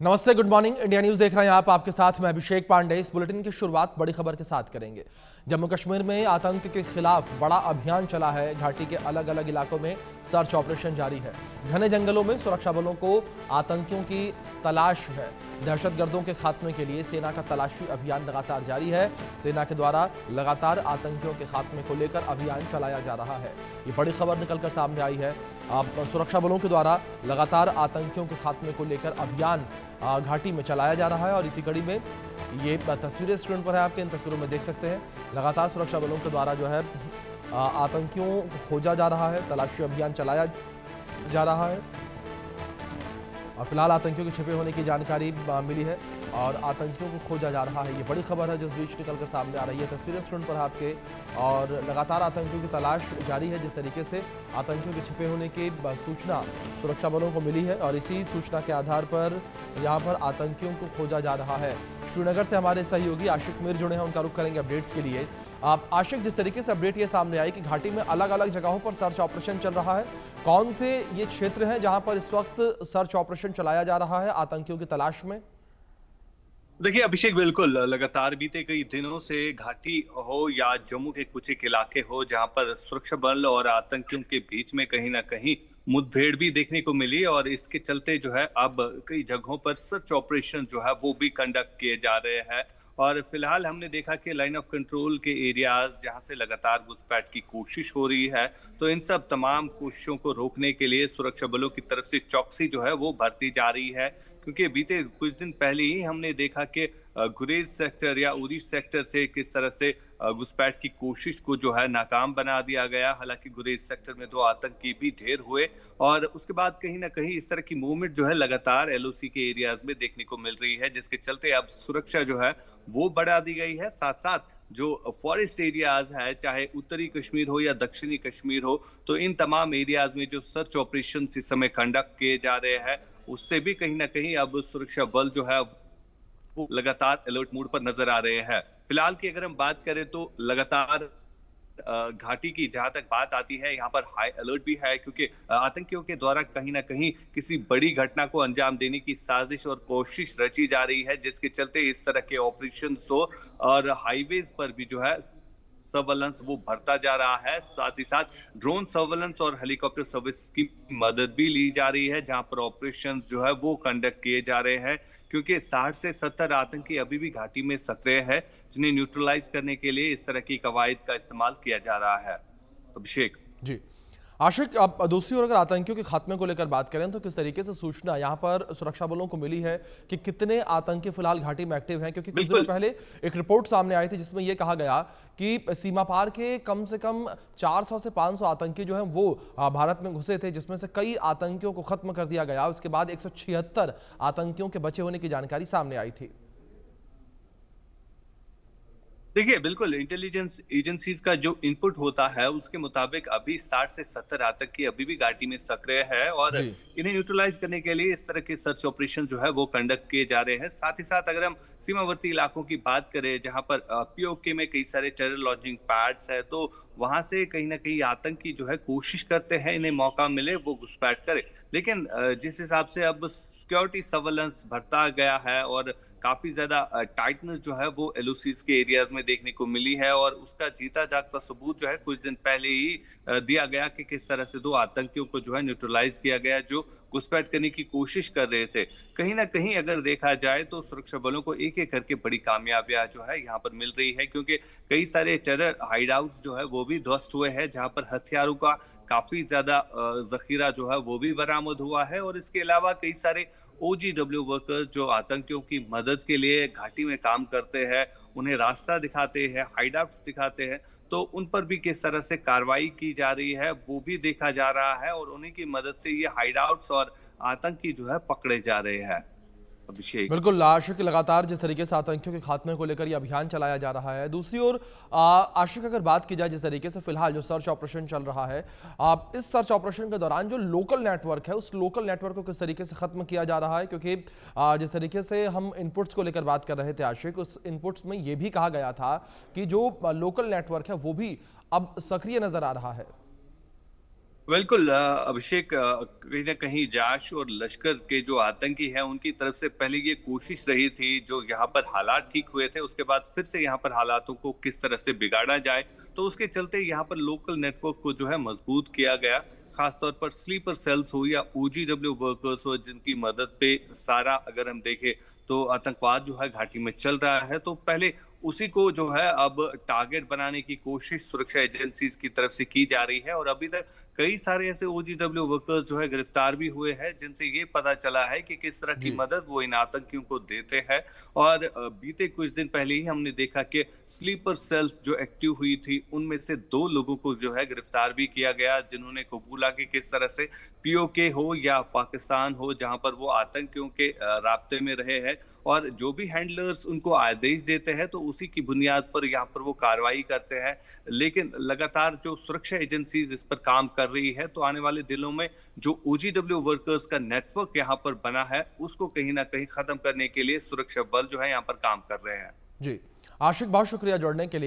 नमस्ते, good morning. India news देख रहे हैं आप। आपके साथ मैं अभिषेक पांडे। इस बुलेटिन की शुरुआत बड़ी खबर के साथ करेंगे। जम्मू कश्मीर में आतंक के खिलाफ बड़ा अभियान चला है। घाटी के अलग अलग इलाकों में सर्च ऑपरेशन जारी है। घने जंगलों में सुरक्षा बलों को आतंकियों की तलाश है। दहशतगर्दों के खात्मे के लिए सेना का तलाशी अभियान लगातार जारी है। सेना के द्वारा लगातार आतंकियों के खात्मे को लेकर अभियान चलाया जा रहा है। ये बड़ी खबर निकलकर सामने आई है। सुरक्षा बलों के द्वारा लगातार आतंकियों के खात्मे को लेकर अभियान घाटी में चलाया जा रहा है और इसी कड़ी में ये तस्वीरें स्क्रीन पर है, आपके इन तस्वीरों में देख सकते हैं। लगातार सुरक्षा बलों के द्वारा जो है आतंकियों को खोजा जा रहा है, तलाशी अभियान चलाया जा रहा है और फिलहाल आतंकियों के छिपे होने की जानकारी मिली है और आतंकियों को खोजा जा रहा है। ये बड़ी खबर है जिस बीच निकलकर सामने आ रही है। तस्वीरें स्क्रीन पर आपके और लगातार आतंकियों की तलाश जारी है। जिस तरीके से आतंकियों के छिपे होने की सूचना सुरक्षा बलों को मिली है और इसी सूचना के आधार पर यहाँ पर आतंकियों को खोजा जा रहा है। श्रीनगर से हमारे सहयोगी आशिक मीर जुड़े हैं, उनका रुख करेंगे अपडेट्स के लिए। आशिक, जिस तरीके से अपडेट ये सामने आई कि घाटी में अलग अलग जगहों पर सर्च ऑपरेशन चल रहा है, कौन से ये क्षेत्र हैं जहां पर इस वक्त सर्च ऑपरेशन चलाया जा रहा है आतंकियों की तलाश में? देखिए अभिषेक, बिल्कुल लगातार बीते कई दिनों से घाटी हो या जम्मू के कुछ एक इलाके हो जहां पर सुरक्षा बल और आतंकियों के बीच में कहीं ना कहीं मुठभेड़ भी देखने को मिली और इसके चलते जो है अब कई जगहों पर सर्च ऑपरेशन जो है वो भी कंडक्ट किए जा रहे हैं। और फिलहाल हमने देखा कि लाइन ऑफ कंट्रोल के एरियाज जहां से लगातार घुसपैठ की कोशिश हो रही है, तो इन सब तमाम कोशिशों को रोकने के लिए सुरक्षा बलों की तरफ से चौकसी जो है वो बढ़ती जा रही है। क्योंकि बीते कुछ दिन पहले ही हमने देखा कि गुरेज सेक्टर या उरी सेक्टर से किस तरह से घुसपैठ की कोशिश को जो है नाकाम बना दिया गया। हालांकि गुरेज सेक्टर में 2 आतंकी भी ढेर हुए और उसके बाद कहीं ना कहीं इस तरह की मूवमेंट जो है लगातार एलओसी के एरियाज में देखने को मिल रही है, जिसके चलते अब सुरक्षा जो है वो बढ़ा दी गई है। साथ साथ जो फॉरेस्ट एरियाज है, चाहे उत्तरी कश्मीर हो या दक्षिणी कश्मीर हो, तो इन तमाम एरियाज में जो सर्च ऑपरेशन इस समय कंडक्ट किए जा रहे हैं, उससे भी कहीं ना कहीं अब सुरक्षा बल जो है वो लगातार अलर्ट मोड पर नजर आ रहे हैं। फिलहाल की अगर हम बात करें तो लगातार घाटी की जहां तक बात आती है, यहाँ पर हाई अलर्ट भी है क्योंकि आतंकियों के द्वारा कहीं ना कहीं किसी बड़ी घटना को अंजाम देने की साजिश और कोशिश रची जा रही है, जिसके चलते इस तरह के ऑपरेशन हो और हाईवेज पर भी जो है सर्वेलेंस वो बढ़ता जा रहा है। साथ ही साथ ड्रोन सर्वेलेंस और हेलीकॉप्टर सर्विस की मदद भी ली जा रही है, जहां पर ऑपरेशन जो है वो कंडक्ट किए जा रहे हैं। क्योंकि 60 से 70 आतंकी अभी भी घाटी में सक्रिय है, जिन्हें न्यूट्रलाइज करने के लिए इस तरह की कवायद का इस्तेमाल किया जा रहा है। अभिषेक जी आशिक, अब दूसरी ओर अगर आतंकियों के खात्मे को लेकर बात करें तो किस तरीके से सूचना यहाँ पर सुरक्षा बलों को मिली है कि कितने आतंकी फिलहाल घाटी में एक्टिव हैं? क्योंकि कुछ दिनों पहले एक रिपोर्ट सामने आई थी जिसमें यह कहा गया कि सीमा पार के कम से कम 400 से 500 आतंकी जो हैं वो भारत में घुसे थे, जिसमें से कई आतंकियों को खत्म कर दिया गया। उसके बाद 176 आतंकियों के बचे होने की जानकारी सामने आई थी। देखिए बिल्कुल, इंटेलिजेंस एजेंसीज का जो इनपुट होता है उसके मुताबिक अभी 60 से 70 आतंकी अभी भी घाटी में सक्रिय है और इन्हें न्यूट्रलाइज करने के लिए इस तरह के सर्च ऑपरेशन जो है वो कंडक्ट किए जा रहे हैं। साथ ही साथ अगर हम सीमावर्ती इलाकों की बात करें जहां पर पीओके में कई सारे टेरर लॉन्चिंग पैड्स है, तो वहां से कहीं ना कहीं आतंकी जो है कोशिश करते हैं इन्हें मौका मिले वो घुसपैठ करे। लेकिन जिस हिसाब से अब सिक्योरिटी सर्वेलेंस बढ़ता गया है और काफी ज्यादा टाइटनेस जो है वो एलओसीज के एरियाज में देखने को मिली है और उसका जीता जागता सबूत जो है कुछ दिन पहले ही दिया गया कि किस तरह से 2 आतंकियों को जो है न्यूट्रलाइज किया गया जो घुसपैठ करने की कोशिश कर रहे थे। कहीं ना कहीं अगर देखा जाए तो सुरक्षा बलों को एक एक करके बड़ी कामयाबियां जो है यहाँ पर मिल रही है, क्योंकि कई सारे टेरर हाइडआउट्स जो है वो भी ध्वस्त हुए हैं, जहां पर हथियारों का काफी ज्यादा जखीरा जो है वो भी बरामद हुआ है। और इसके अलावा कई सारे OGW वर्कर्स जो आतंकियों की मदद के लिए घाटी में काम करते हैं, उन्हें रास्ता दिखाते हैं, हाइडआउट्स दिखाते हैं, तो उन पर भी किस तरह से कार्रवाई की जा रही है वो भी देखा जा रहा है और उन्हीं की मदद से ये हाइडआउट्स और आतंकी जो है पकड़े जा रहे हैं। अभिषेक, बिल्कुल आशिक, लगातार जिस तरीके से आतंकियों के खात्मे को लेकर यह अभियान चलाया जा रहा है। दूसरी ओर आशिक, अगर बात की जाए जिस तरीके से फिलहाल जो सर्च ऑपरेशन चल रहा है, इस सर्च ऑपरेशन के दौरान जो लोकल नेटवर्क है उस लोकल नेटवर्क को किस तरीके से खत्म किया जा रहा है? क्योंकि जिस तरीके से हम इनपुट्स को लेकर बात कर रहे थे आशिक, उस इनपुट्स में यह भी कहा गया था कि जो लोकल नेटवर्क है वो भी अब सक्रिय नजर आ रहा है। बिल्कुल अभिषेक, कहीं ना कहीं जाश और लश्कर के जो आतंकी है उनकी तरफ से पहले ये कोशिश रही थी, जो यहाँ पर हालात ठीक हुए थे उसके बाद फिर से यहाँ पर हालातों को किस तरह से बिगाड़ा जाए, तो उसके चलते यहाँ पर लोकल नेटवर्क को जो है मजबूत किया गया। खासतौर पर स्लीपर सेल्स हो या ओजीडब्ल्यू वर्कर्स हो, जिनकी मदद पे सारा अगर हम देखें तो आतंकवाद जो है घाटी में चल रहा है, तो पहले उसी को जो है अब टारगेट बनाने की कोशिश सुरक्षा एजेंसीज की तरफ से की जा रही है। और अभी तक कई सारे ऐसे ओजीडब्ल्यू वर्कर्स जो है गिरफ्तार भी हुए हैं, जिनसे ये पता चला है कि किस तरह की जी। मदद वो इन आतंकियों को देते हैं। और बीते कुछ दिन पहले ही हमने देखा कि स्लीपर सेल्स जो एक्टिव हुई थी उनमें से 2 लोगों को जो है गिरफ्तार भी किया गया, जिन्होंने कबूला कि किस तरह से पीओके हो या पाकिस्तान हो, जहां पर वो आतंकियों के राब्ते में रहे हैं, और जो भी हैंडलर्स उनको आदेश देते हैं तो उसी की बुनियाद पर यहाँ पर वो कार्रवाई करते हैं। लेकिन लगातार जो सुरक्षा एजेंसीज इस पर काम कर रही है, तो आने वाले दिनों में जो ओजीडब्ल्यू वर्कर्स का नेटवर्क यहाँ पर बना है उसको कहीं ना कहीं खत्म करने के लिए सुरक्षा बल जो है यहाँ पर काम कर रहे हैं। जी, आशिक, बहुत शुक्रिया जुड़ने के लिए।